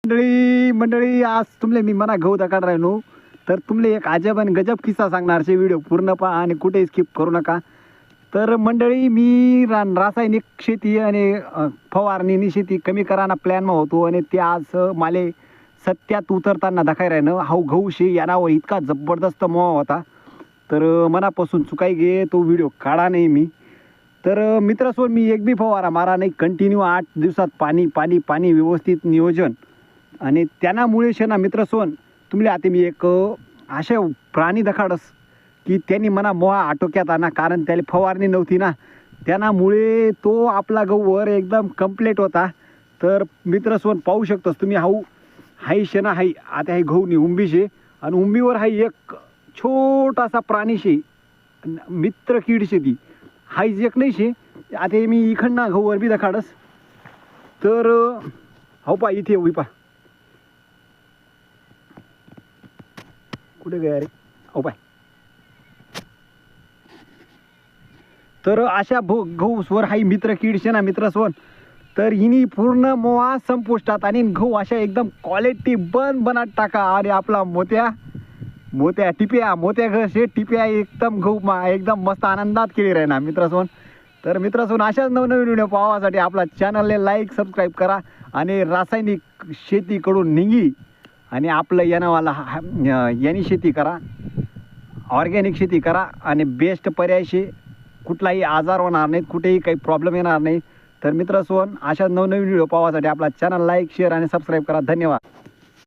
मंडळी आज तुमले मी मना गहू दाखड राहिलो तर तुमले एक अजब आणि गजब किस्सा सांगणारचे व्हिडिओ पूर्ण पहा आणि कुठे स्किप करू नका. तर मंडळी मी रासायनिक शेती आणि फवारणीनी शेती कमी कराना प्लॅन होतो आणि ते आज माले सत्यात उतरताना दाखाय राहिनं. हा गहू शे यानावर इतका जबरदस्त मोह होता तर मनापासून चुकाई गे तो व्हिडिओ काढा नाही मी. तर मित्रासोबत मी एक बी फवारा मारा नाही, कंटिन्यू 8 दिवसात पाणी पाणी पाणी व्यवस्थित नियोजन आणि त्यामुळे शे मित्रसोन तुमले आता मी एक अशा प्राणी दखाडस की त्यांनी मना मोहा आटोक्यात आणा, कारण त्याला फवारणी नव्हती ना, त्यामुळे तो आपला गहूवर एकदम कंप्लीट होता. तर मित्रसोन पाहू शकतोस तुम्ही हाई शेना हाई आता हे गहूनी उंबी शे आणि उंबीवर हाई एक छोटासा प्राणी शे, मित्र कीड शे ती हाईच एक नाही शे. आता मी इकडनं गहूवर बी दखाडस तर हो पा इथे होई पा कुठे गया रे हो पाय. तर अशा गहूवर हाई मित्र कीड शे ना मित्रसोन, तर हिनी पूर्ण मोहा संपुष्टात आणि गहू अशा एकदम क्वालिटी बनाट टाका. आणि आपला मोत्या टिप्या घसे टिप्या एकदम गहू एकदम मस्त आनंदात केली राही ना मित्रसोन. तर मित्रसोन अशाच नवनवीन व्हिडिओ पाहण्यासाठी आपला चॅनलने लाईक सबस्क्राईब करा आणि रासायनिक शेतीकडून निघी आणि आपलं येणावाला यानी शेती करा, ऑर्गॅनिक शेती करा आणि बेस्ट पर्यायशी कुठलाही आजार होणार नाहीत, कुठेही काही प्रॉब्लेम येणार नाही. तर मित्रसोन अशा नवनवीन व्हिडिओ पाहण्यासाठी आपला चॅनल लाईक शेअर आणि सबस्क्राईब करा. धन्यवाद.